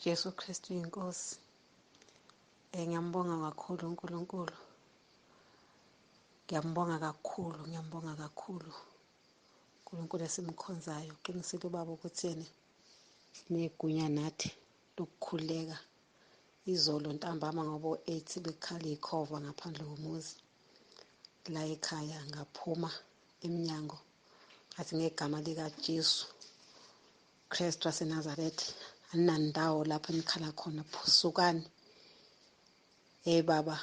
Jesu Kristu inkosi. Ngiyambonga kakhulu uNkulunkulu. Ngiyambonga kakhulu. uNkulunkulu esimkhonzayo uqinisile ubaba ukuthi yena sinegunya nathi lokukhuleka. Izolo ntambama ngoba 8 bekhala ikhova ngaphandle komuzi. La eKhaya ngaphuma eminyango ngathi ngegama lika Jesu Kristu waseNazaretha anandawo lapho enikhala khona phusukani. Baba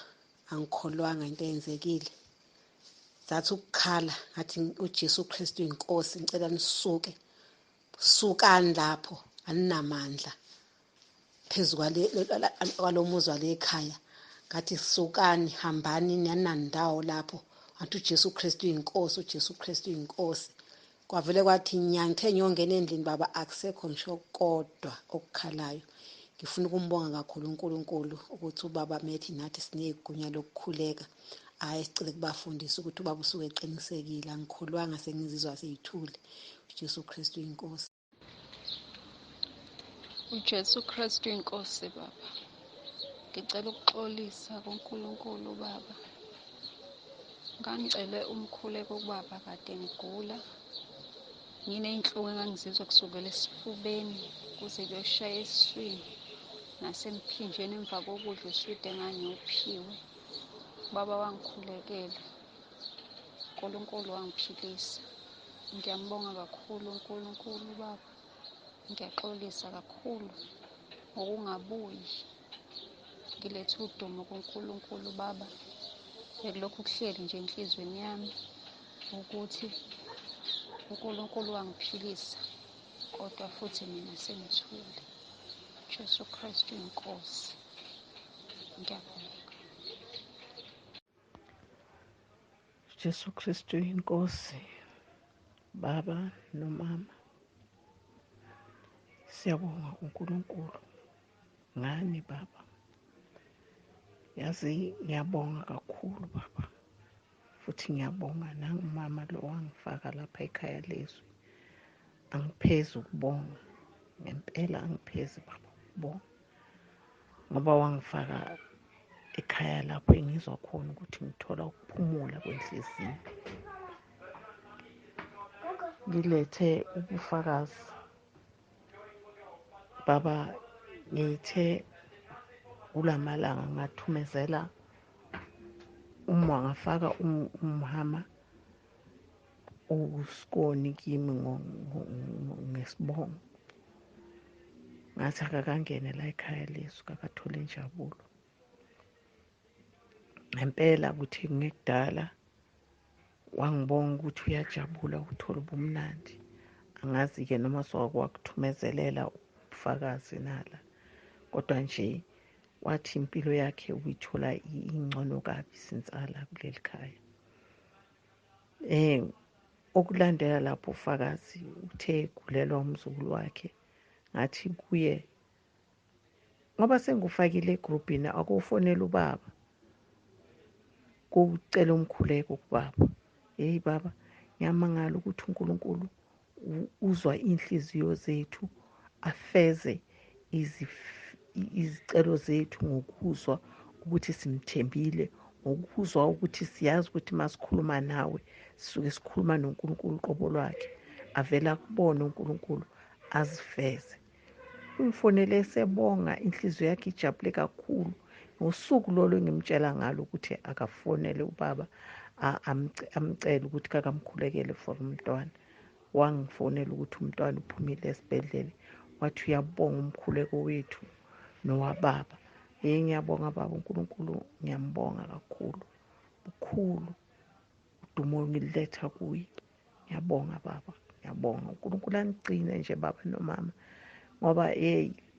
angikholwanga into eyenzekile. Zathi ukukhala ngathi uJesu Kristu inkosi ngicela nisuke. Sukani lapho aninamandla. Phezulu kwalomuzi wale eKhaya ngathi sukani hambani nanandawo lapho. Ngathi uJesu Kristu inkosi, uJesu Kristu inkosi. Kwavele kwathi ngithe ngiyongena endlini baba akusekho ngisho kodwa okukhalayo. Ngifuna ukumbonga kakhulu uNkulunkulu ukuthi ubaba methi nathi sinegunya lokukhuleka. Sicela kubafundisa ukuthi ubaba usuke eqinisekile. Angikholwanga sengizizwa seyithule. uJesu Kristu inkosi. uJesu Kristu inkosi baba. Ngicela ukuxolisa kuNkulunkulu baba. Ngangicele umkhuleko kubaba kade ngigula. Nginey'nhlungu engangizizwa kusukela esifubeni kuze kuyoshaya esiswini nasemphinjeni emva kokudla uswidi engangiyophiwe. Baba wangikhulekela. uNkulunkulu wangiphilisa. Ngiyambonga kakhulu uNkulunkulu baba. Ngiyaxolisa kakhulu ngokungabuyi. Ngilethe udumo kuNkulunkulu baba. Bekulokhu kuhleli nje enhlizweni yami ukuthi uNkulunkulu wangiphilisa kodwa futhi mina sengithule. Jesu Kristu inkosi. Ngiyabonga. Jesu Kristu inkosi. Baba nomama. Siyabonga uNkulunkulu. Ngani baba. Yazi ngiyabonga kakhulu baba. Futhi ngiyabonga nangumama lo wangifaka lapha ekhaya leZwi. Angiphezi ukubonga. Ngempela angiphezi baba ukubonga. Ngoba wangifaka ekhaya lapho engizwa khona ukuthi ngithola ukuphumula kwenhliziyo. Ngilethe ubufakazi. Baba ngithe kulamalanga ngathumezela wangafaka umhama uskoni kimi ngesibongo. Ngathi akakangene la ekhaya leZwi akathole injabulo. Ngempela ukuthi ngekudala wangibonga ukuthi uyajabula ukuthola ubumnandi. Angazi-ke noma sokwakuthumezelela ubufakazi nala. Kodwa nje wathi impilo yakhe uyithola ingcono kabi sinsala kuleli khaya. Okulandela lapho ufakazi uthe kulelwa umzukulu wakhe. Ngathi kuye ngoba sengufakile egroupini akufonela ubaba. Kucela umkhuleko kubaba. Baba ngiyamangala ukuthi uNkulunkulu uzwa inhliziyo zethu afeze izicelo zethu ngokuzwa ukuthi simthembile, ngokuzwa ukuthi siyazi ukuthi masikhuluma nawe sisuke sikhuluma noNkulunkulu qobo lwakhe. Avela kubona uNkulunkulu azifeze. Umfonele esebonga inhliziyo yakhe ijabule kakhulu. Ngosuku lolo ngimtshela ngalo ukuthi akafonele ubaba amcela ukuthi akamkhulekele for umntwana. Wangifonela ukuthi umntwana uphumile esibhedlela. Wathi uyabonga umkhuleko wethu nowababa. Ngiyabonga baba uNkulunkulu ngiyambonga kakhulu. Bukhulu udumo ngiletha kuye. Ngiyabonga baba. Ngiyabonga uNkulunkulu angigcine nje baba nomama. Ngoba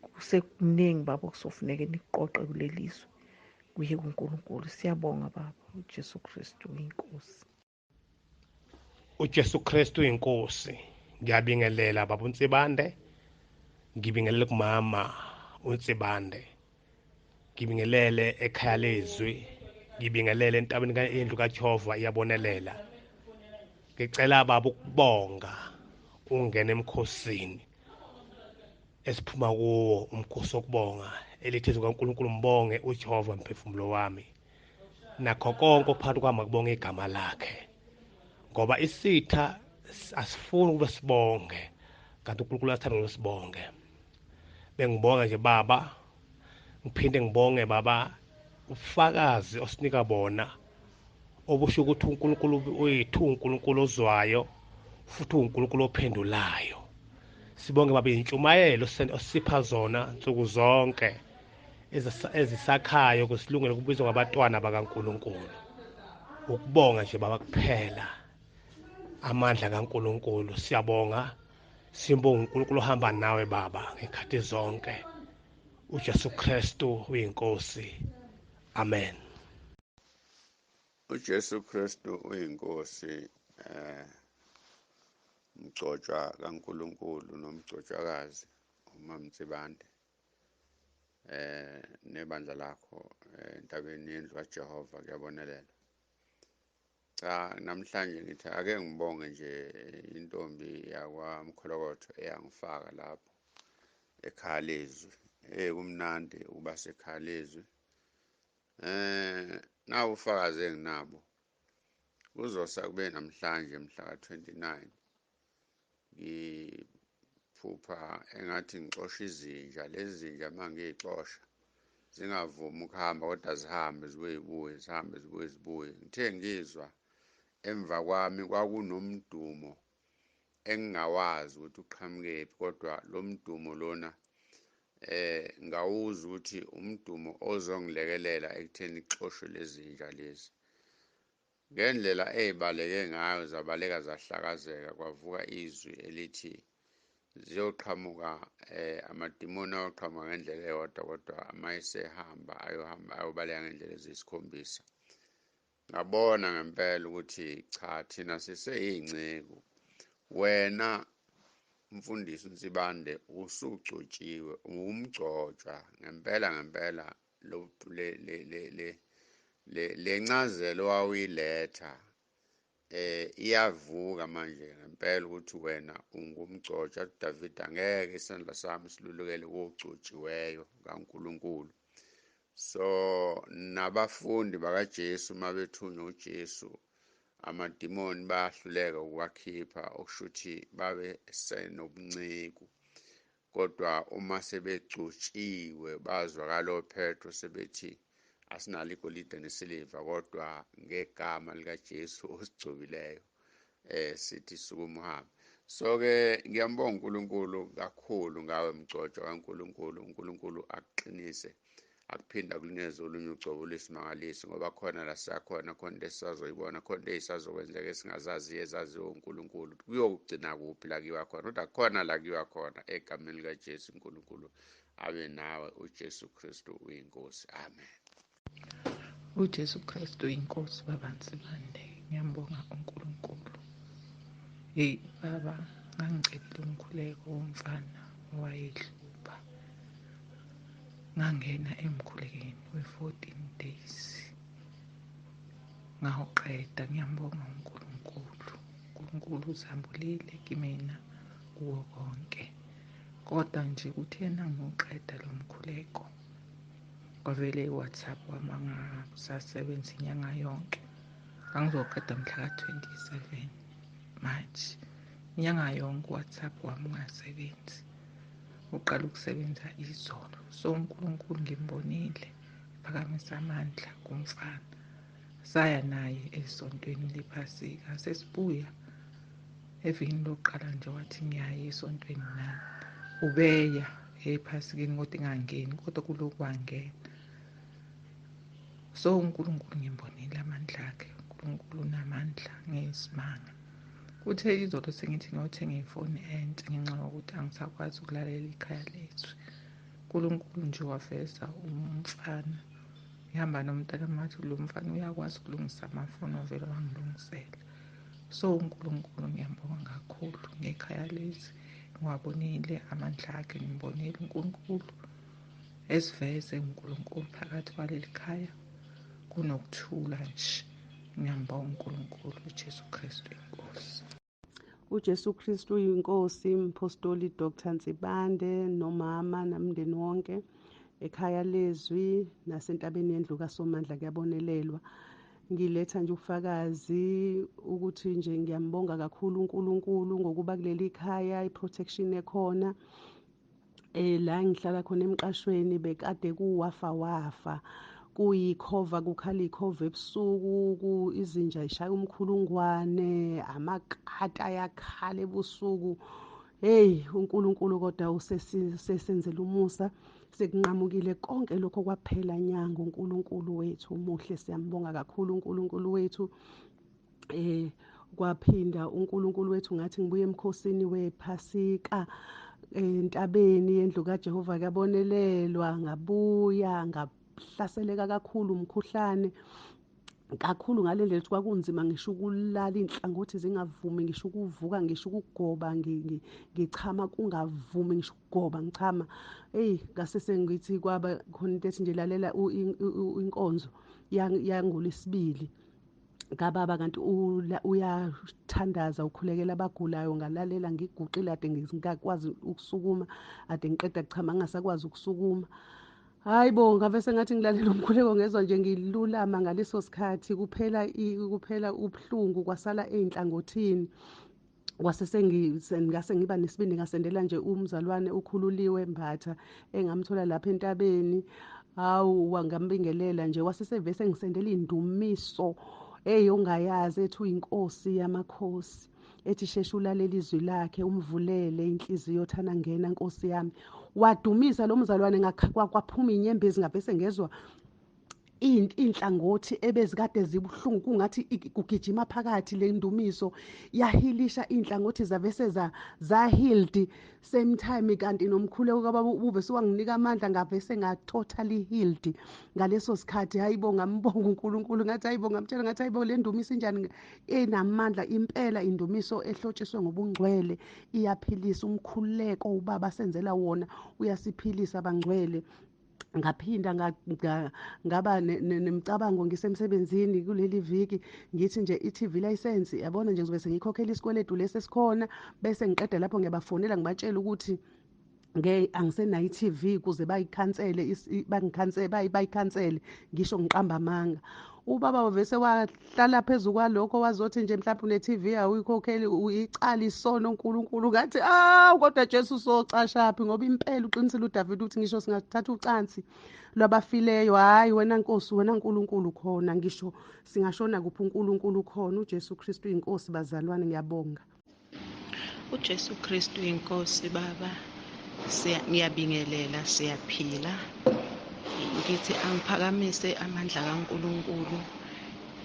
kusekuningi baba kusofuneke niqoqe kulelizwe. Kuye kuNkulunkulu. Siyabonga baba uJesu Kristu inkosi. uJesu Kristu inkosi. Ngiyabingelela baba uNtsibande. Ngibingelele kumama uNtsibande. Ngibingelele eKhaya leZwi. Ngibingelele entabeni yendlu kaJehova iyabonelela. Ngicela baba ukubonga ungena emkhosini. esiphuma kuwo umkhosi wokubonga elithi kaNkulunkulu mbonge uJehova mphefumulo wami nakho konke phakathi kwami akubonga igama lakhe ngoba isitha asifuni kube sibonge kanti uNkulunkulu athanda ukusibonge. Bengibonga nje baba, ngiphinde ngibonge baba ubufakazi osinika bona obusho ukuthi uNkulunkulu wethu uNkulunkulu ozwayo futhi uNkulunkulu ophendulayo. Sibonge baba intshumayelo osipha zona nsuku zonke ezisakhayo kusilungele kubizwa ngabatwana bakaNkulunkulu. Ukubonga nje baba kuphela amandla kaNkulunkulu. Siyabonga simbonga uNkulunkulu ohamba nawe baba ngekhathi zonke. uJesu Kristu uyinkosi. Amen. uJesu Kristu uyinkosi, mgcotshwa kaNkulunkulu nomgcotshwakazi uMamtsibande nebandla lakho entabeni yendlu kaJehova kuyabonelela. Cha, namhlanje ngithi ake ngibonge nje intombi yakwaMkholokotho eyangifaka lapho eKhaya leZwi. Kumnandi ukuba seKhaya leZwi. Nawu ufakazi enginabo kuzosa kube namhlanje mhla ka-29 ngiphupha engathi ngixosha izinja. Lezi zinja mangiyixosha zingavumi ukuhamba kodwa zihambe zibuye zihambe zibuye. Ngithe ngizwa emva kwami kwakunomdumo engingawazi ukuthi uqhamukephi, kodwa lo mdumo lona ngawuzwa ukuthi umdumo ozongilekelela ekutheni ixoshwe lezi zinja lezi. Ngendlela ezibaleke ngayo zabaleka zahlakazeka, kwavuka izwi elithi ziyoqhamuka, amadimoni ayoqhamuka ngendlela eyodwa kodwa mayesehamba ayobaleka ngendlela eziyisikhombisa. Ngabona ngempela ukuthi cha, thina siseyingceku. Wena mfundisi uNsibande usugcotshiwe, umgcotshwa ngempela le ncazelo wawuyiletha iyavuka manje ngempela ukuthi wena ungumgcotshwa. uDavid angeke isandla sami silulukele kogcotshiweyo kaNkulunkulu. So nabafundi bakaJesu mabethunywa uJesu, amadimoni bayahluleka ukuwakhipha, okushuthi babe senobunceku. Kodwa uma sebegcotshiwe bazwakala oPetro sebethi asinalo igolide nesiliva kodwa ngegama likaJesu osigcobileyo sithi sukuma uhambe. So-ke ngiyambonga uNkulunkulu kakhulu ngawe mgcotshwa kaNkulunkulu. uNkulunkulu akuqinise, akuphinda kunikeze olunye ucobo lwesimangaliso, ngoba khona la siyakhona, khona into esisazoyibona, khona into ezisazokwenzeka esingazaziyo ezaziyo uNkulunkulu kuyogcina kuphi la kiwa khona, kodwa khona la kiwa khona egameni likaJesu. uNkulunkulu abe nawe. uJesu Kristu uyinkosi. Amen. uJesu Kristu inkosi baba Nsibande. Ngiyambonga uNkulunkulu. Baba, ngangicela umkhuleko womfana owayehlupha. Ngangena emkhulekeni we-14 days ngawuqeda. Ngiyambonga uNkulunkulu. uNkulunkulu uzambulile kimina kuwo konke, kodwa nje kuthena ngiwuqeda lo mkhuleko kwavele iWhatsApp wami angasasebenzi inyanga yonke. Ngangizoqeda mhla ka-27 March. Inyanga yonke uWhatsApp wami ungasebenzi, uqala ukusebenza izolo. So uNkulunkulu ngimbonile phakamisa amandla kumfana. Saya naye esontweni lephasika, sesibuya evikini lokuqala nje wathi ngiyaya esontweni nami. Ubeya ephasikeni kodwa ingangeni, kodwa kulokhu wangena. So uNkulunkulu ngimbonile amandla akhe. uNkulunkulu unamandla ngesimanga. Kuthe izolo sengithi ngiyothenga ifoni entsha ngenxa yokuthi angisakwazi ukulalela iKhaya leZwi. uNkulunkulu nje waveza umfana. Ngihamba nomntana wathi lo mfana uyakwazi ukulungisa amafoni, ovela wangilungisela. So uNkulunkulu ngiyambonga kakhulu ngeKhaya leZwi. Ngiwabonile amandla akhe, ngimbonile uNkulunkulu esiveze uNkulunkulu phakathi kwaleli khaya. Kunokuthula nje. Ngiyambonga uNkulunkulu. uJesu Kristu inkosi. uJesu Kristu uyinkosi, Mpostoli Dr. Ntsibande nomama namndeni wonke eKhaya leZwi nasentabeni yendlu kaSomandla kuyabonelelwa. Ngiletha nje ufakazi ukuthi nje ngiyambonga kakhulu uNkulunkulu ngokuba kuleli khaya iprotection ekhona. La ngihlala khona emqashweni bekade kuwafa kuyikhova kukhala ikhova ebusuku izinja ishaya umkhulungwane amakati ayakhala ebusuku. Hey uNkulunkulu kodwa usesenzela umusa sekunqamukile konke lokho kwaphela nyanga. uNkulunkulu wethu umuhle, siyambonga kakhulu uNkulunkulu wethu. Kwaphinda uNkulunkulu wethu ngathi ngibuye emkhosini wephasika entabeni yendlu kaJehova kuyabonelelwa, ngabuya ngahlaseleka kakhulu umkhuhlane kakhulu ngale ndlela ukuthi kwakunzima ngisho ukulala inhlangothi zingavumi, ngisho ukuvuka, ngisho ukugoba ngichama kungavumi, ngisho ukugoba ngichama. Ngase sengithi kwaba khona into ethi nje lalela inkonzo yangoLwesibili kababa kanti uyathandaza ukhulekela abagulayo. Ngalalela ngiguqile ade ngingakwazi ukusukuma, ade ngiqeda kuchama ngingasakwazi ukusukuma. Hayibo ngave sengathi ngilalela umkhuleko ngezwa nje ngilulama ngaleso sikhathi kuphela ubuhlungu kwasala einhlangothini. Ngase ngiba nesibindi ngasendela nje umzalwane ukhululiwe Mbatha engamthola lapha entabeni. Hawu wangambingelela nje wasesevese ngisendela indumiso ongayazi ethi uyinkosi yamakhosi, ethi sheshe ulalela izwi lakhe umvulele inhliziyo thana ngena Nkosi yami. Wadumisa lo mzalwane kwaphuma inyembezi ngavese ngezwa inhlangothi ebezikade zibuhlungu kungathi kugijima phakathi le ndumiso yahilisha inhlangothi zavese za-healed same time. Kanti nomkhuleko kababa ube siwanginika amandla ngavese nga-totally healed ngaleso sikhathi. Hayibo ngambonga uNkulunkulu ngathi hayibo ngamtshela ngathi hayibo le ndumiso injani enamandla impela. Indumiso ehlotshiswe ngobungcwele iyaphilisa. Umkhuleko ubaba senzela wona uyasiphilisa abangcwele. Ngaphinda ngaba nemicabango ngisemsebenzini kuleli viki ngithi nje i-TV license yabona nje ngizobe sengikhokhela isikweletu lesi esikhona bese ngiqeda lapho ngiyabafonela ngibatshela ukuthi angisenayo i-TV kuze bayikhansele ngisho ngiqamba amanga. Ubaba wavese wahlala phezu kwalokho wazothi nje mhlawumbe une-TV awuyikhokheli uyicala isono uNkulunkulu ngathi kodwa Jesu socashaphi ngoba impela uqinisile uDavid uthi ngisho singathatha ucansi lwabafileyo hayi wena Nkosi wena uNkulunkulu khona, ngisho singashona kuphi uNkulunkulu khona. uJesu Kristu inkosi bazalwane ngiyabonga. uJesu Kristu inkosi baba, ngiyabingelela siyaphila. Ngithi angiphakamise amandla kaNkulunkulu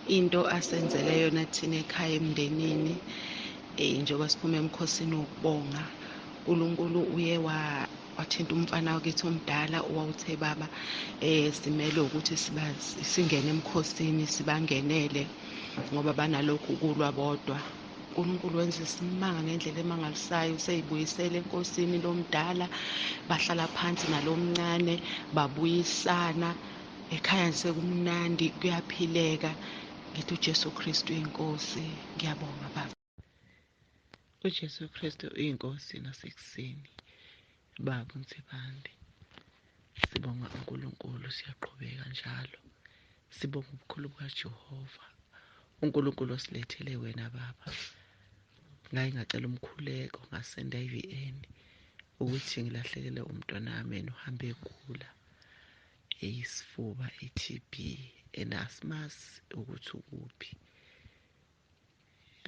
into asenzele yona thina ekhaya emndenini. Njengoba siphuma emkhosini wokubonga uNkulunkulu uye wathinta umfana wakithi omdala owawuthe baba simele ukuthi singene emkhosini sibangenele ngoba banalokhu kulwa bodwa. uNkulunkulu wenza isimanga ngendlela emangalisayo, useyibuyisela enkosini lomdala, bahlala phansi nalomncane babuyisana ekhaya sekumnandi kuyaphileka. Ngithi uJesu Kristu inkosi, ngiyabonga baba. uJesu Kristu uyinkosi nasekuseni. Baba Ntsibande, sibonga uNkulunkulu, siyaqhubeka njalo sibonga ubukhulu bukaJehova. uNkulunkulu osilethele wena baba. Ngaye ngacela umkhuleko ngasenda i-VN ukuthi ngilahlekele umntwanami uhambe egula isifuba i-TB asimazi ukuthi ukuphi.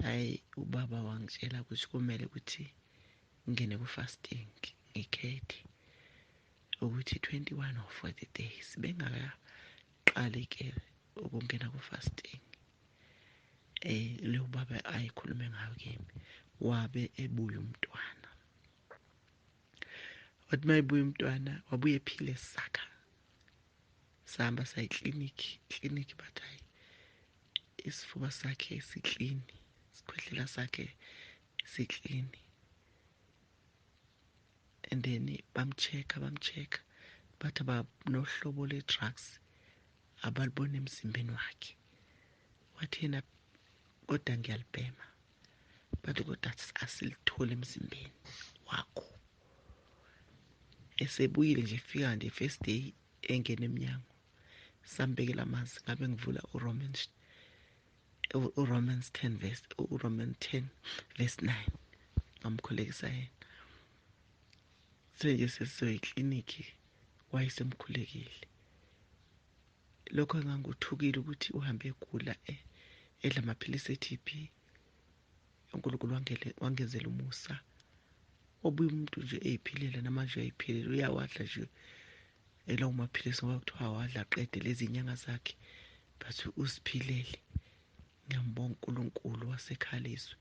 Hayi ubaba wangitshela ukuthi kumele ukuthi ngene ku-fasting ngikhethe ukuthi 21 or 40 days bengakaqali-ke ukungena ku-fasting. Lo baba ayikhulume ngayo kimi wabe ebuya umntwana. Wathi uma ebuya umntwana wabuye ephile sakha. Sahamba sayiklinikhi bathi hayi isifuba sakhe siklini, isikhwehlela sakhe siklini. And then bamcheck bathi nohlobo le-drugs abalibona emzimbeni wakhe. Wathi yena kodwa ngiyalibhema. bathi kodwa asilithole emzimbeni wakho. Esebuyile nje fika nje first day engena emnyango sambekela amanzi ngabe ngivula uRomans 10 verse 9 ngamkhulekisa yena. Senje sesizoyiklinikhi wayesemkhulekile. Lokho enganguthukile ukuthi uhambe egula edla amaphilisi e-TB. uNkulunkulu wangenzela umusa. Obuye umuntu nje eyiphilela namanje uyayiphilela uyawadla nje elawo maphilisi ngoba kuthiwa awadla aqede lezi inyanga zakhe bathi usiphilele. Ngiyambonga uNkulunkulu waseKhaya leZwi.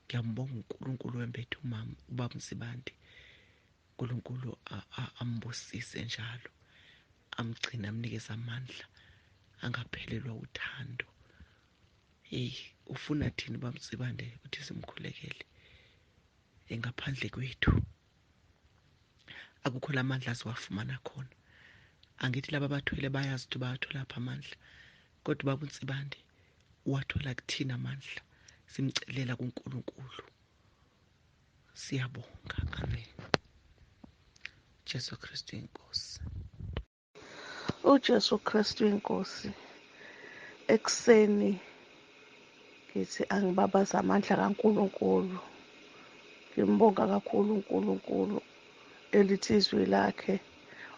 Ngiyambonga uNkulunkulu wembethe umama ubaba Msibande. uNkulunkulu ambusise njalo, amgcina, amnikeze amandla, angaphelelwa uthando. Ufuna thini ubaba Msibande ukuthi simkhulekele? Ngaphandle kwethu akukho lamandla asiwafumana khona. Angithi laba abathwele bayazi ukuthi bayathola apha amandla, kodwa ubaba Msibande wathola kuthina amandla. Simcelela kuNkulunkulu. Siyabonga. Amen. Jesu Kristu inkosi. uJesu Kristu inkosi. Ekseni ngithi angibabaza amandla kaNkulunkulu. Ngimbonga kakhulu uNkulunkulu elithi izwi lakhe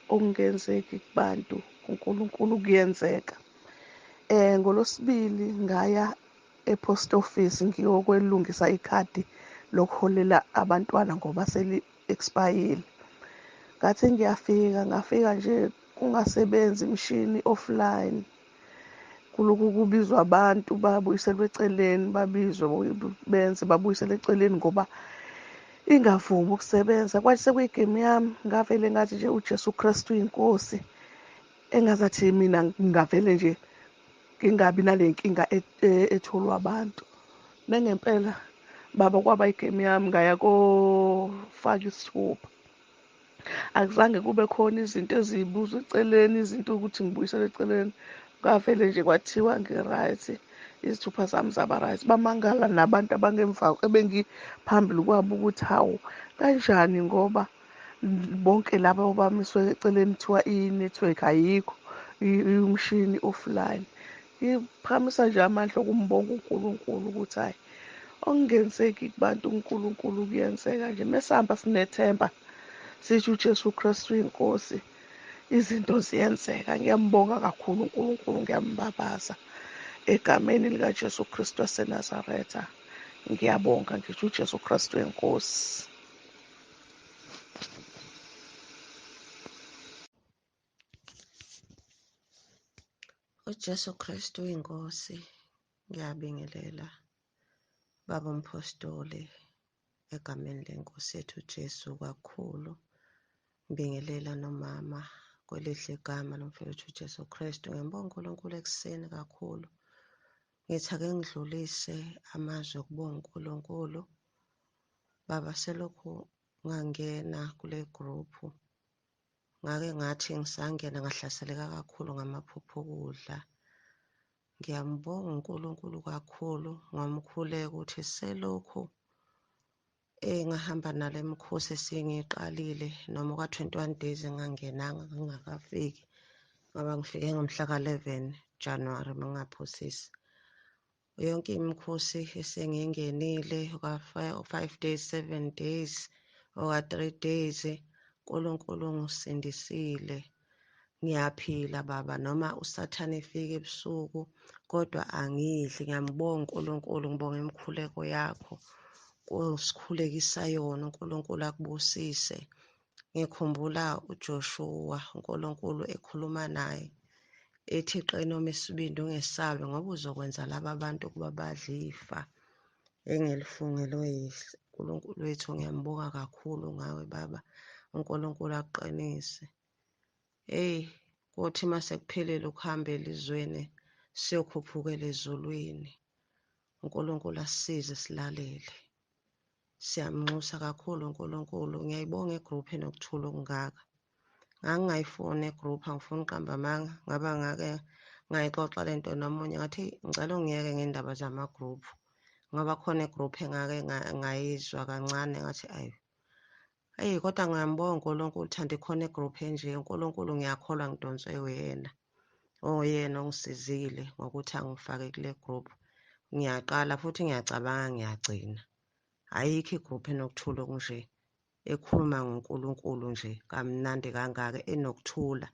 okungenzeki kubantu uNkulunkulu kuyenzeka. NgoLwesibili ngaya epost office ngiyokwelungisa ikhadi lokuholela abantwana ngoba seli-expayile. Ngathi ngafika nje kungasebenzi imishini offline. Kulokhu kubizwa abantu babuyiselwe eceleni, babizwe benze babuyiselwe eceleni ngoba ingavumi ukusebenza. Kwathi sekuyigemu yami ngavele ngathi nje uJesu Kristu inkosi, engazathi mina ngavele nje ngingabi nale nkinga etholwa abantu. Nangempela baba kwaba igemu yami ngaya kofaka isithupha. Akuzange kube khona izinto ezibuzwa eceleni, izinto ukuthi ngibuyisele eceleni. Kwavele nje kwathiwa ngi-right, izithupha zami zaba-right. Bamangala nabantu abangemva ebengiphambili kwabo ukuthi hawu kanjani ngoba bonke laba abamiswe eceleni kuthiwa i-network ayikho, umshini offline. Ngiphamisa nje amandla okumbonga uNkulunkulu ukuthi hayi okungenzeki kubantu uNkulunkulu kuyenzeka nje. Mesihamba sinethemba sithi uJesu Kristu inkosi, izinto ziyenzeka. Ngiyambonga kakhulu uNkulunkulu, ngiyambabaza egameni likaJesu Kristu waseNazaretha. Ngiyabonga ngithi uJesu Kristu inkosi. uJesu Kristu inkosi. Ngiyabingelela baba umpostoli egameni lenkosi yethu Jesu kakhulu. Ngibingelela nomama kwelihle igama lomfowethu uJesu Kristu. Ngiyambonga uNkulunkulu ekuseni kakhulu. Ngithi ake ngidlulise amazwi okubonga uNkulunkulu. Baba, selokhu ngangena kule gruphu ngake ngathi ngisangena ngahlaseleka kakhulu ngamaphupho okudla. Ngiyambonga uNkulunkulu kakhulu ngomkhuleko ukuthi selokhu ngahamba nale mikhosi esengiyiqalile noma ka-21 days engangenanga ngingakafiki. Ngoba ngifike ngomhla ka-11 January mengingaphosisi. Yonke imikhosi esengiyingenile oka-5 days, 7 days, oka-3 days, uNkulunkulu ungisindisile. Ngiyaphila baba, noma usathane efika ebusuku kodwa angidli. Ngiyambonga uNkulunkulu, ngibonga imikhuleko yakho osikhulekisa yona. uNkulunkulu akubusise. Ngikhumbula uJoshua, uNkulunkulu ekhuluma naye ethi qine noma isibindi ungesabi ngoba uzokwenza laba bantu ukuba badle ifa engelifungelwe yihle. uNkulunkulu wethu ngiyambonga kakhulu ngawe baba. uNkulunkulu akuqinise. Kuthi mase kuphelele ukuhamba elizweni siyokhuphukela ezulwini. uNkulunkulu asisize silalele. Siyamnxusa kakhulu uNkulunkulu. Ngiyayibonga igruphu enokuthula okungaka. Ngangingayifuni igruphu, angifuni uqamba amanga. Ngaba ngake ngayixoxa lento nomunye ngathi ngicela ungiyeke ngendaba zamagruphu. ngoba khona igroup engake ngayizwa kancane ngathi ayi kodwa ngiyambonga uNkulunkulu thanda ikhona igroup enje. uNkulunkulu ngiyakholwa ngidonswe uyena. Oyena ongisizile ngokuthi angifake kule group. Ngiyaqala futhi ngiyacabanga ngiyagcina. Ayikho igroup enokuthula okunje, ekhuluma ngoNkulunkulu nje kamnandi kangaka, enokuthula.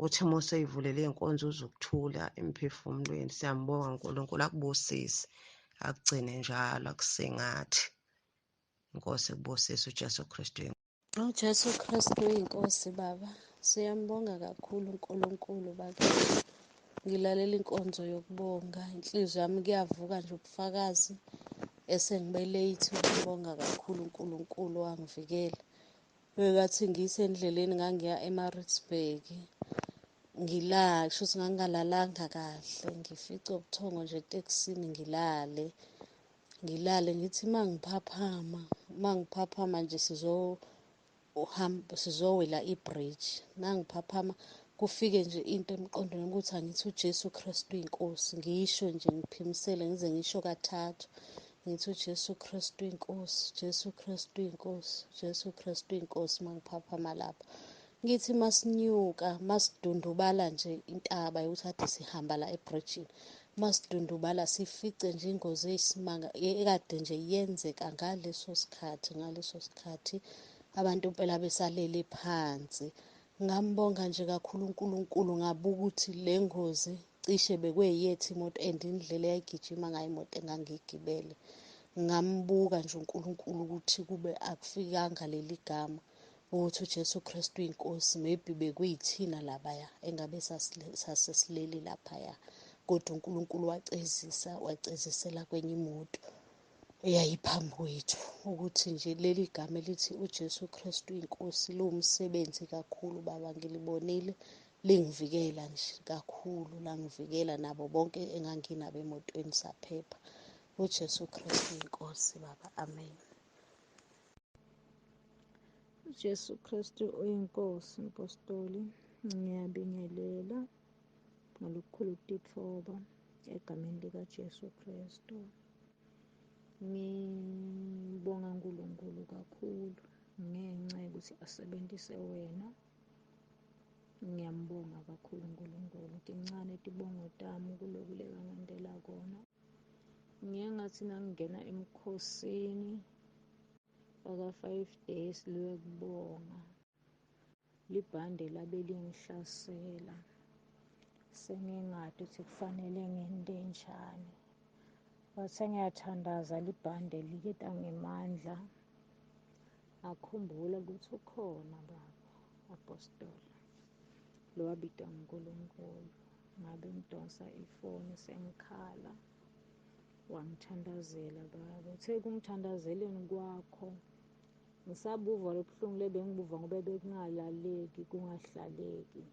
Uthi uma useyivulele iy'nkonzo uzukuthula emphefumulweni. Siyambonga uNkulunkulu, akubusise, akugcine njalo, akusingathi. Inkosi kubusise uJesu Kristu. uJesu Kristu uyinkosi baba. Siyambonga kakhulu uNkulunkulu bakithi. Ngilalela inkonzo yokubonga. Inhliziyo yami kuyavuka nje ubufakazi esengibe late ukubonga kakhulu uNkulunkulu wangivikela. Bekathi ngisendleleni ngangiya eMaritzburg. Kusho ukuthi ngangingalalanga kahle. Ngifice ubuthongo nje etekisini ngilale ngithi mangiphaphama nje sizowela i-bridge. Mangiphaphama kufike nje into emqondweni ukuthi angithi uJesu Kristu inkosi. Ngisho nje ngiphimisele ngize ngisho kathathu. Ngithi uJesu Kristu inkosi, Jesu Kristu inkosi, Jesu Kristu inkosi mangiphaphama lapha. Ngithi masinyuka, masidundubala nje intaba yokuthi kade sihamba la ebridgini. Masidundubala sifice nje ingozi eyisimanga ekade nje yenzeka ngaleso sikhathi. Abantu impela besalele phansi. Ngambonga nje kakhulu uNkulunkulu, ngabuka ukuthi le ngozi cishe bekweyethu imoto and indlela eyayigijima ngayo imoto engangiyigibele. Ngambuka nje uNkulunkulu ukuthi kube akufikanga leli gama ukuthi uJesu Kristu inkosi. Maybe bekuyithina labaya engabe sasesileli laphaya. Kodwa uNkulunkulu wacezisela kwenye imoto eyayiphambi kwethu ukuthi nje leli gama elithi uJesu Kristu inkosi liwumsebenzi kakhulu baba. Ngilibonile lingivikela nje kakhulu, langivikela nabo bonke enganginabo emotweni saphepha. uJesu Kristu inkosi baba, amen. uJesu Kristu uyinkosi mpostoli. Ngiyabingelela ngalokukhulu ukutithoba egameni likaJesu Kristu. Ngibonga uNkulunkulu kakhulu ngenxa yokuthi asebentise wena. Ngiyambonga kakhulu uNkulunkulu. Tincane tibongo tami kulokuleka ngandela kona. Ngiyangathi nangingena emkhosini waka-5 days lokubonga, libhande labe lingihlasela. Sengingade ukuthi kufanele ngente njani. Bathe ngiyathandaza libhande liketa ngemandla. Ngakhumbula ukuthi ukhona baba apostoli lo wabitwa nguNkulunkulu. Ngabe ngidonsa ifoni sengikhala, wangithandazela baba. Uthe kungithandazeleni kwakho ngisabuva lobuhlungu lebengibuva ngoba bekungalaleki, kungahlaleki.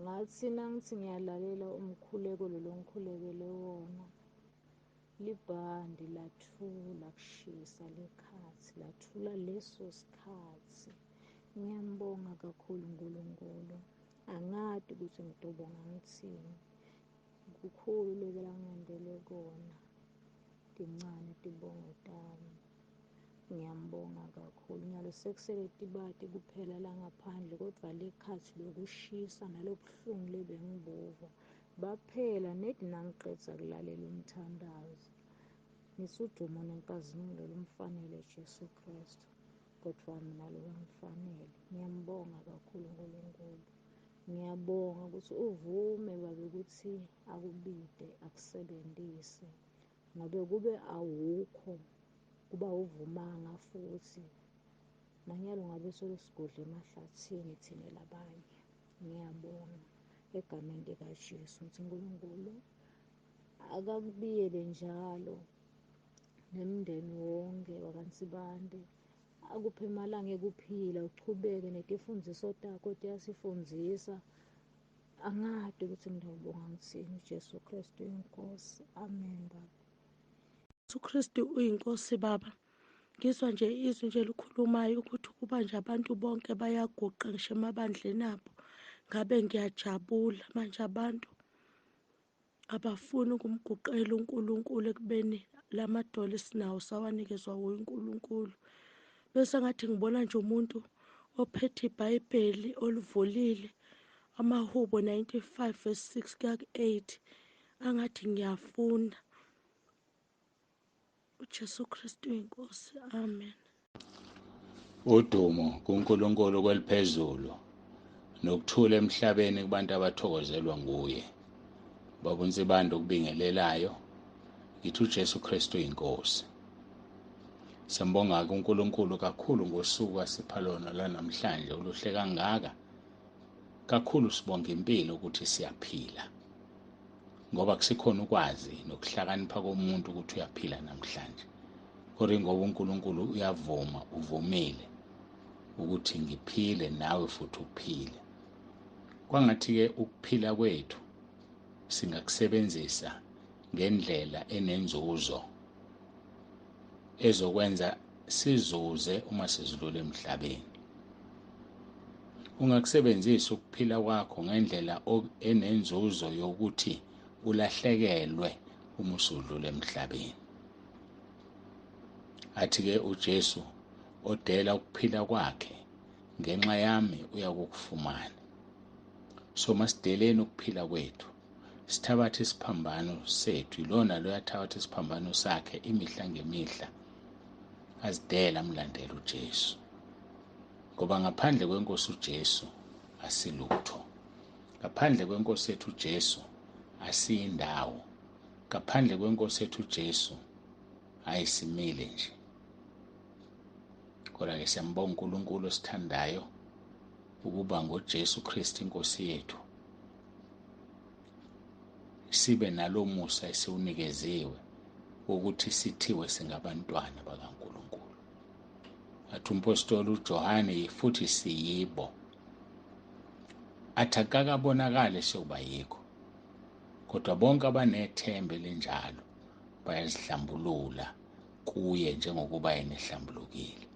Ngathi nangithi ngiyalalela umkhuleko lo ngikhulekele wona, libhande lathula kushisa lekhathi, lathula leso sikhathi. Ngiyambonga kakhulu uNkulunkulu. Angadi ukuthi ngitobonga ngithini. Kukhulu loku langenzele kona. Tincane tibongo tami. Ngiyambonga kakhulu. Nyalo sekusele tibati kuphela la ngaphandle, kodwa lekhathi lokushisa nalobuhlungu lebengibuva baphela nedi nangiqedza kulalela umthandazo. Ngisudumo nenkazimulo lumfanele Jesu Kristu, kodwa mina lo wangifanele. Ngiyambonga kakhulu uNkulunkulu. Ngiyabonga ukuthi uvume babe ukuthi akubide akusebenzise, ngobe kube awukho kuba uvumanga futhi nanyalo ngabe solusigodla emahlathini thina labanye. Ngiyabonga egameni likaJesu ukuthi uNkulunkulu akakubiyele njalo nemndeni wonke wakaNsibande. Akuphe emalanga ekuphila, uchubeke netifundziso takho tiyasifundisa. Angadi ukuthi ngidawubonga ngithini. uJesu Kristu inkosi, amen baba. uJesu Kristu uyinkosi baba. Ngizwa nje izwi nje likhulumayo ukuthi ukuba nje abantu bonke bayaguqa ngisho emabandleni abo, ngabe ngiyajabula. Manje abantu abafuni ukumguqela uNkulunkulu ekubeni lamadolo esinawo sawanikezwa uNkulunkulu. Bese ngathi ngibona nje umuntu ophethe iBhayibheli oluvulile amaHubo 95 verse 6 kuya ku-8 angathi ngiyafunda. uJesu Kristu inkosi. Amen. Udumo kuNkulunkulu kweliphezulu nokuthula emhlabeni kubantu abathokozelwa nguye. Babunsibanda okubingelelayo, ngithi uJesu Kristu inkosi. Siyambonga uNkulunkulu kakhulu ngosuku asipha lona lanamhlanje oluhle kangaka. Kakhulu sibonga impilo ukuthi siyaphila. Ngoba kusikhona ukwazi nokuhlakanipha komuntu ukuthi uyaphila namhlanje. Kodwa ngoba uNkulunkulu uyavuma, uvumile ukuthi ngiphile nawe futhi uphile. Kwangathi-ke ukuphila kwethu singakusebenzisa ngendlela enenzuzo ezokwenza sizuze uma sizidlula emhlabeni. Ungakusebenzisa ukuphila kwakho ngendlela enenzuzo yokuthi ulahlekelwe uma usudlula emhlabeni. Athi-ke uJesu odela ukuphila kwakhe ngenxa yami uyakukufumana. So masideleni ukuphila kwethu, sithabathe isiphambano sethu, ilona lo yathabatha isiphambano sakhe imihla ngemihla azidela amlandela uJesu. Ngoba ngaphandle kwenkosi uJesu asilutho. Ngaphandle kwenkosi yethu uJesu asiyindawo. Ngaphandle kwenkosi yethu uJesu ayisimile nje. Kodwa-ke siyambonga uNkulunkulu osithandayo ukuba ngoJesu Kristu inkosi yethu sibe nalomusa esiwunikeziwe ukuthi sithiwe singabantwana bakaNkulunkulu. Athi umpostoli uJohane futhi siyibo. Athi akakabonakale sokuba yikho, kodwa bonke abanethemba elinjalo bayazihlambulula kuye njengokuba yena ehlambulukile.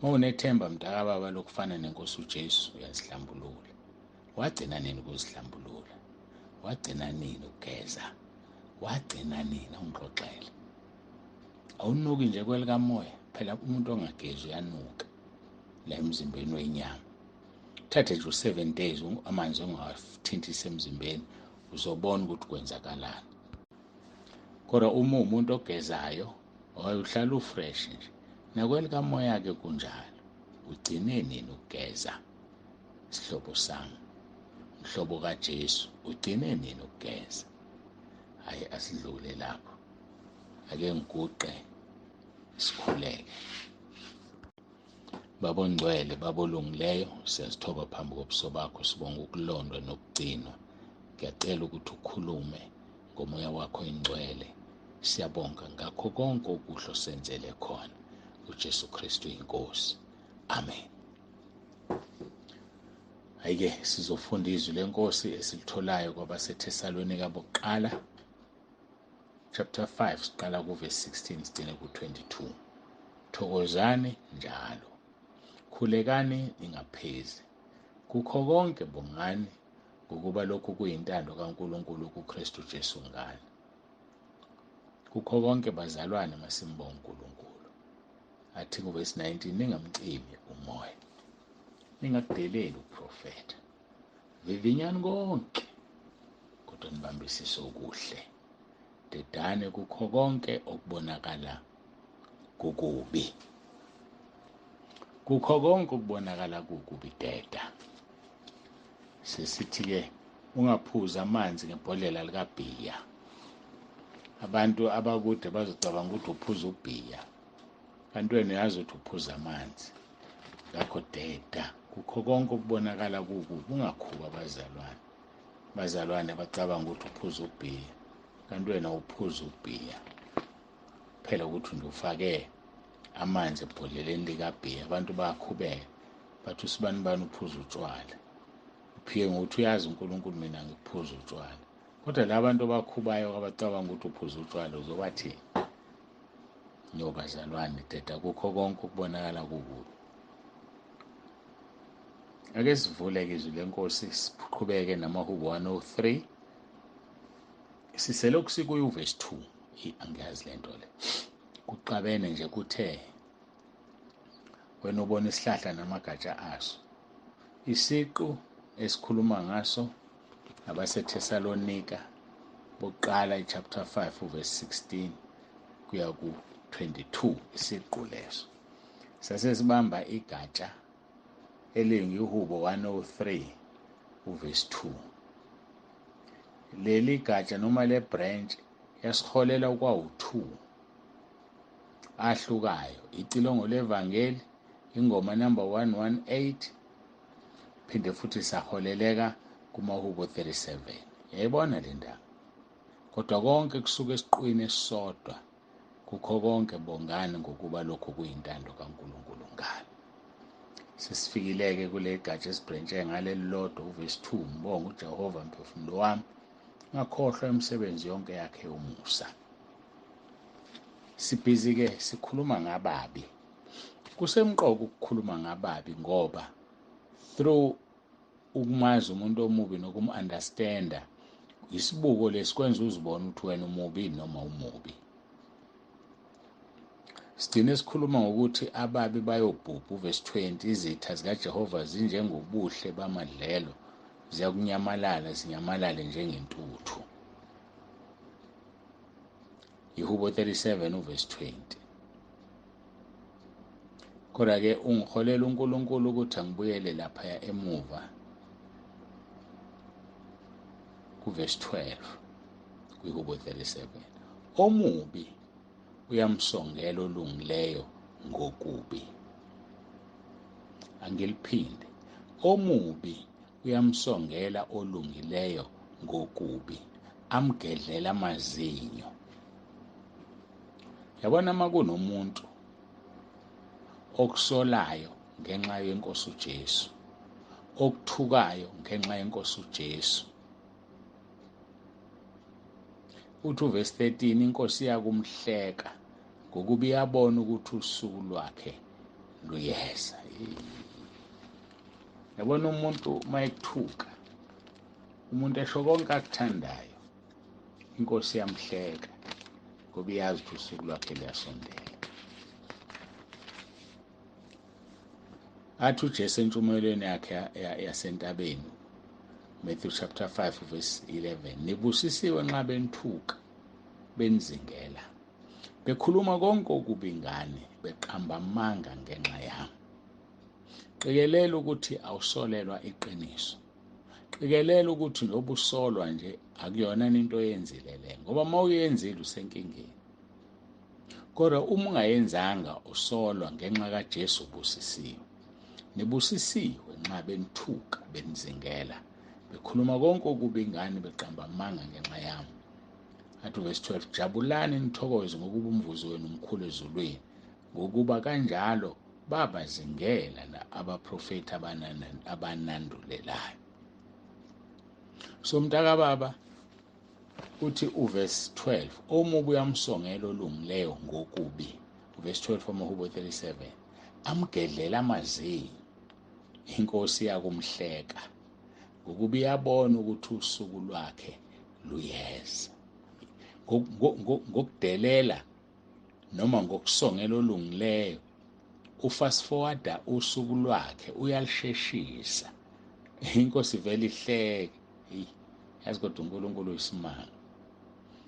Uma unethemba mntakababa lokufana nenkosi uJesu uyazihlambulula. Wagcina nini ukuzihlambulula? Wagcina nini ukugeza? Wagcina nini ungixoxele? Awunuki nje kwelikamoya, phela umuntu ongagezi uyanuka la emzimbeni wenyama. Thathe nje u7 days amanzi ungawathintisa emzimbeni uzobona ukuthi kwenzakalani. Kodwa uma umuntu ogezayo uhlala ufresh nje, nakwelikamoya-ke kunjalo. Ugcine nini ukugeza? Sihlobo sami, mhlobo kaJesu, ugcine nini ukugeza? Hayi asidlule lapho. Ake ngiguqe sikhuleke. Baba ongcwele, baba olungileyo, siyazithoba phambi kobuso bakho, sibonga ukulondwa nokugcinwa. Ngiyacela ukuthi ukhulume ngomoya wakho ingcwele. Siyabonga ngakho konke okuhle osenzele khona. uJesu Kristu inkosi. Amen. Ayike sizofunda izwi lenkosi esilitholayo kwabaseThesalonika bokuqala chapter 5 siqala kuverse 16 sigcine ku22. Thokozani njalo, khulekani ningaphezi, kukho konke bongani ngokuba lokhu kuyintando kaNkulunkulu kuKristu Jesu ngani. Kukho konke bazalwane masimbonga uNkulunkulu. Athi kuverse 19, ningamcimi umoya, ningakudeleli uprofeta, vivinyani konke kodwa nibambisise okuhle, dedane kukho konke okubonakala kukubi. Kukho konke okubonakala kukubi deda. Sesithi-ke ungaphuza amanzi ngebhodlela likabhiya. Abantu abakude bazocabanga ukuthi uphuza ubhiya, kanti wena uyazi ukuthi uphuza amanzi. Ngakho deda, kukho konke okubonakala kukubi ungakhuba abazalwane. Abazalwane bacabanga ukuthi uphuza ubhiya, kanti wena uphuza ubhiya. Phela ukuthi nje ufake amanzi ebhodleleni likabhiya, abantu bayakhubeka bathi usibani uphuza utshwala. Uphike ngokuthi uyazi uNkulunkulu mina ngiphuza utshwala. Kodwa labantu abakhubayo abacabanga ukuthi uphuza utshwala uzobathi nobazalwane deda, kukho konke okubonakala kukubi. Ake sivule izwi lenkosi siqhubeke namaHubo 103 siselokhu sikuyo uverse 2 angiyazi lento le kuqabene nje kuthe wena ubona isihlahla namagatsha aso isiqu esikhuluma ngaso abaseThesalonika bokuqala chapter 5 verse 16 kuya ku 22 isiqu leso sasesibamba igatsha elingihubo 103 uverse 2 leli gatsha noma le branch yasiholela kwawu2 ahlukayo icilongo levangeli ingoma number 118 phinde futhi saholeleka kumahubo 37 yayibona le ndaba kodwa konke kusuka esiqwini esisodwa kukho konke bongani ngokuba lokho kuyintando kaNkulunkulu ngalo sesifikileke kule gatsha esibranche ngaleli lodwa uverse 2 ngibonga uJehova mphefumulo wami ngakhohlwa imisebenzi yonke yakhe yomusa sibhizi-ke sikhuluma ngababi kusemqoka ukukhuluma ngababi ngoba through ukumazi umuntu omubi nokum-understanda isibuko lesikwenza uzibona ukuthi wena umubi noma umubi sigcine sikhuluma ngokuthi ababi bayobhubha uverse 20 izitha zikaJehova zinjengobuhle bamadlelo ziyakunyamalala zinyamalale njengentuthu ihubo 37 uverse 20 kodwa-ke ungiholela uNkulunkulu ukuthi angibuyele laphaya emuva kuverse 12 kwihubo 37 omubi uyamsongela olungileyo ngokubi angiliphinde omubi uyamsongela olungileyo ngokubi amgedlela amazinyo yabona makunomuntu okusolayo ngenxa yenkosi uJesu okuthukayo ngenxa yenkosi uJesu uthi uverse 13 inkosi yakumhleka ngokuba iyabona ukuthi usuku lwakhe luyeza yabona umuntu mayekuthuka umuntu esho konke akuthandayo inkosi yamhleka ngoba iyazi ukuthi usuku lwakhe luyasondela athi uJesu entshumayelweni yakhe yasentabeni Matthew chapter 5 verse 11 nibusisiwe nxa benithuka benizingela bekhuluma konke okubi ngani beqamba amanga ngenxa yami qikelela ukuthi awusolelwa iqiniso qikelela ukuthi nobusolwa nje akuyona into oyenzile le ngoba mawuyenzile usenkingeni kodwa uma ungayenzanga usolwa ngenxa kaJesu ubusisiwe nibusisiwe nxa benithuka benizingela bekhuluma konke okubi ngani beqamba amanga ngenxa yami athi verse 12 jabulani nithokoze ngokuba umvuzo wenu umkhulu ezulwini ngokuba kanjalo babazingela abaprofeti abanandulelayo so mntaka baba uthi uverse 12 omubi uyamsongela olungileyo ngokubi uverse 12 amahubo 37 amgedlela amazinyo inkosi yakumhleka ngokuba iyabona ukuthi usuku lwakhe luyeza ngokudelela noma ngokusongela olungileyo ufast forward usuku lwakhe uyalisheshisa inkosi vele ihleke yazi kodwa uNkulunkulu uyisimanga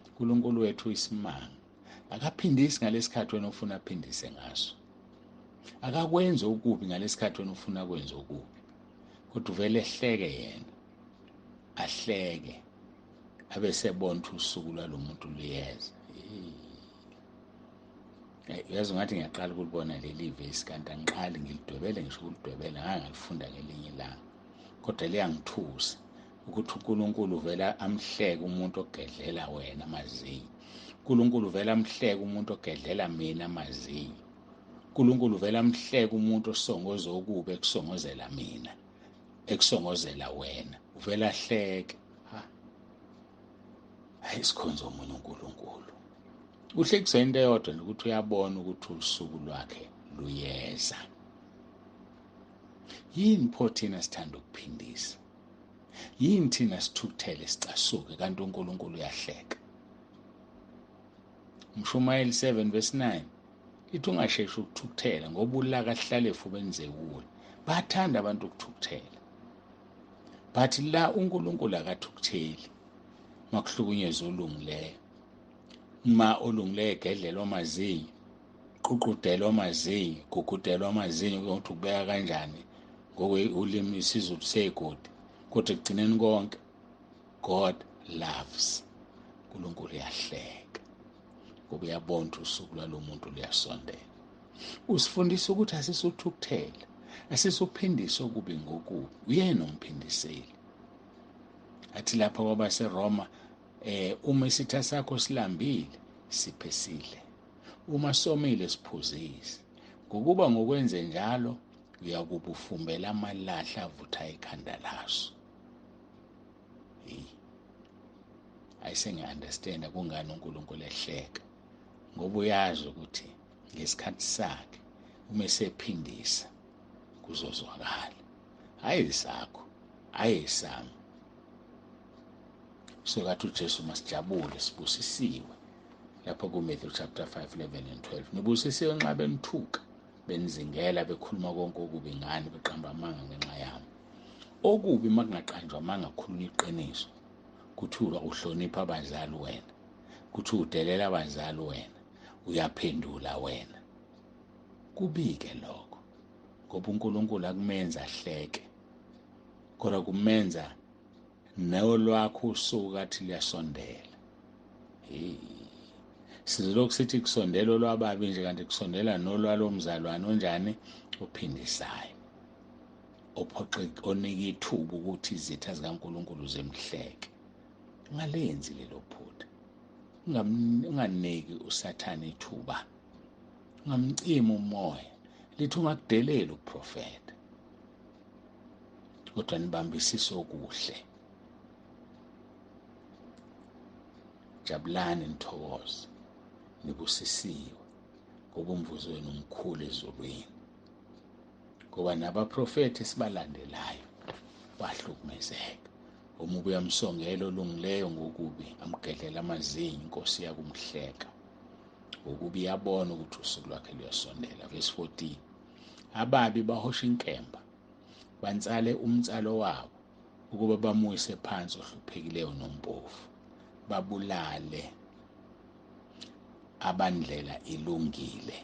uNkulunkulu wethu uyisimanga akaphindisi ngalesikhathi wena ufuna aphindise ngaso akakwenza okubi ngalesikhathi wena ufuna kwenza okubi kodwa vele ehleke yena ahleke abe sebona ukuthi usuku lwalomuntu luyeza yazi ngathi ngiyaqala ukulibona leli verse kanti angiqali ngilidwebele ngisho ukulidwebela ngalifunda ngelinye ilanga kodwa liyangithusa ukuthi uNkulunkulu vele amhleke umuntu ogedlela wena amazinyo uNkulunkulu vele amhleke umuntu ogedlela mina amazinyo uNkulunkulu vele amhleke umuntu osongoza okubi ekusongozela mina ekusongozela wena uvela ahleke hayi sikhonza omunye uNkulunkulu uhlekisa into eyodwa ukuthi uyabona ukuthi usuku lwakhe luyeza yini pho thina sithanda ukuphindisa yini thina sithukuthele sicasuke kanti uNkulunkulu uyahleka Mshumayeli 7 verse 9 lithi ungasheshi ukuthukuthela ngoba ulaka hlale efubeni zewuli. Bathanda abantu ukuthukuthela, but la uNkulunkulu akathukutheli makuhlukunyezwa olungileyo. Ma olungileyo egedlela amazinyo, ququdelwa amazinyo, gugudelwa amazinyo ukuthi ukubeka kanjani ngokweulimi isizulu segodi, kodwa ekugcineni konke God loves. uNkulunkulu uyahleka ngoba uyabona ukuthi usuku lwalomuntu luyasondela. Usifundisa ukuthi asisuthukuthela, asisuphindisa okubi ngokubi, uyena umphindiseli. Athi lapha kwabaseRoma uma isitha sakho silambile siphe sidle, uma somile siphuzise. Ngokuba ngokwenze njalo uyakuba ufumbela amalahla avutha ikhanda laso. Ayisengi-understand kungani uNkulunkulu ehleka, ngoba uyazi ukuthi ngesikhathi sakhe uma esephindisa kuzozwakala. Hayi sakho, hayi sami. Sokathi uJesu masijabule, sibusisiwe. Lapho kuMatthew chapter 5, 11 and 12. Nibusisiwe nxa benithuka, benizingela, bekhuluma konke okubi ngani, beqamba amanga ngenxa yami. Okubi makungaqanjwa amanga khuluma iqiniso. Kuthiwa uhlonipha abazali wena, kuthiwa udelela abazali wena, uyaphendula wena. Kubike lokho, ngoba uNkulunkulu akumenza ahleke, kodwa kumenza nolwakho usuku athi luyasondela. Sizolokhu sithi kusondela olwababi nje, kanti kusondela nolwalo mzalwane onjani, ophindisayo, onika ithuba ukuthi izitha zikaNkulunkulu zemhleke. Ungalenzi lelo phutha, unganiki usathane ithuba, ungamcima umoya. Lithi ungakudelela uprofeta, kodwa nibambisise okuhle. Jabulani nithokoze, nibusisiwe, ngoba umvuzo wenu umkhulu ezulwini. Ngoba nabaprofeti esibalandelayo bahlukumezeka. Omubi uyamsongela olungileyo ngokubi, amgedlela amazinyo, inkosi yakumhleka. Ngokubi yabona ukuthi usuku lwakhe luyasondela. Verse 14. Ababi bahosha inkemba, bansale umtsalo wabo, ukuba bamuyise phansi ohluphekileyo nompofu, babulale abandlela ilungile.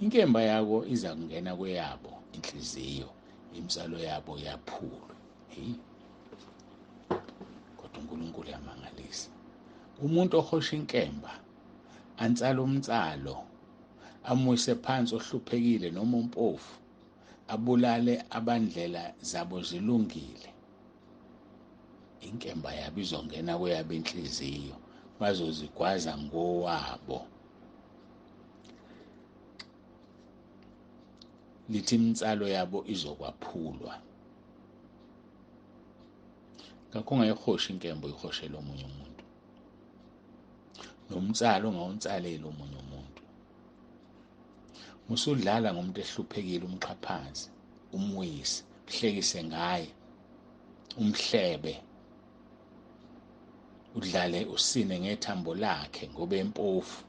Inkemba yabo iza kungena kweyabo inhliziyo, imitsalo yabo yaphulwa. Kodwa uNkulunkulu uyamangalisa. Umuntu ohosha inkemba, ansala umtsalo, amuyise phansi ohluphekile noma umpofu, abulale abandlela zabo zilungile. Inkemba yabo izongena kweyabo inhliziyo, bazozigwaza ngowabo. Lithi imitsalo yabo izokwaphulwa. Ngakho ungayihosha inkemba uyihoshela omunye umuntu, nomtsalo ungawunsalela omunye umuntu. Musudlala ngomuntu ehluphekile, umxhaphaze, umwise, uhlekise ngaye, umhlebe, udlale usine ngethambo lakhe ngoba empofu.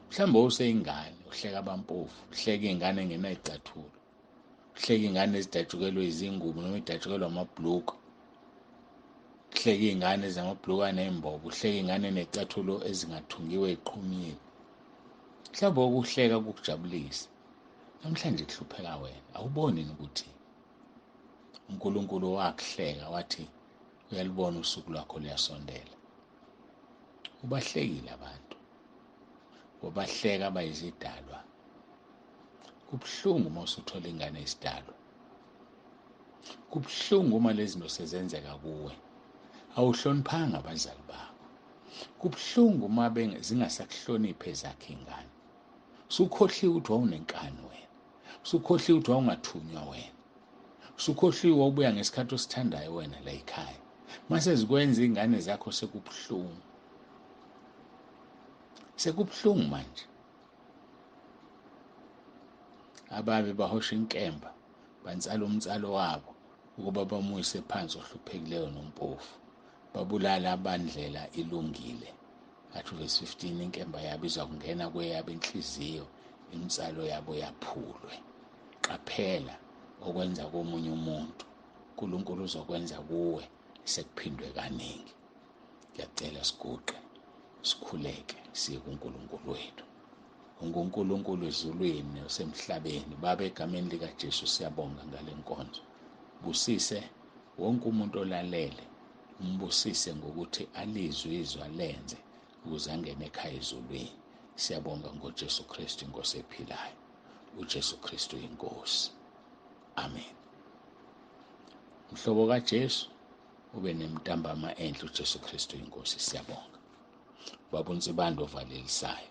Mhlawumbe useyingane uhleka abampofu, uhleka ingane engenayicathulo, uhleka ingane ezidatshukelwe izingubo noma idatshukelwe amabhuluku, uhleka ingane zamabhuluku anembobo, uhleka ingane enecathulo ezingathungiwe iqhumile. Mhlawumbe ukuhleka kukujabulisa, namhlanje kuhlupheka wena. Awuboni ukuthi uNkulunkulu wakuhleka wathi uyalibona usuku lwakho luyasondela? Ubahlekile abantu, ubahleka abayizidalwa. Kubuhlungu uma usuthola ingane esidalwa, kubuhlungu uma lezi zinto sezenzeka kuwe, awuhloniphanga abazali bakho. Kubuhlungu uma zingasakuhloniphi ezakhe ingane. Usukhohliwe ukuthi wawunenkani wena, usukhohliwe ukuthi wawungathunywa wena, usukhohliwe wawubuya ngesikhathi osithandayo wena la ekhaya. Mase zikwenza ingane zakho sekubuhlungu, sekubuhlungu manje. Ababi bahosha inkemba, bansala umtsalo wabo, ukuba bamuyise phansi ohluphekileyo nompofu, babulala abandlela ilungile. Athi verse 15, inkemba yabo iza kungena kweyabo inhliziyo, imitsalo yabo yaphulwe. Qaphela okwenza komunye umuntu, uNkulunkulu uzokwenza kuwe sekuphindwe kaningi. Ngiyacela siguqe, sikhuleke, siye kuNkulunkulu wethu. UNkulunkulu ezulwini nasemhlabeni, Baba, egameni likaJesu siyabonga ngale nkonzo. Busise wonke umuntu olalele, umbusise ngokuthi alizwe izwi alenze ukuze angene ekhaya ezulwini. Siyabonga ngoJesu Kristu inkosi ephilayo. uJesu Kristu inkosi. Amen. Mhlobo kaJesu, ube nemntambama enhle uJesu Kristu inkosi. Siyabonga. Baba uNsibando ovalelisayo,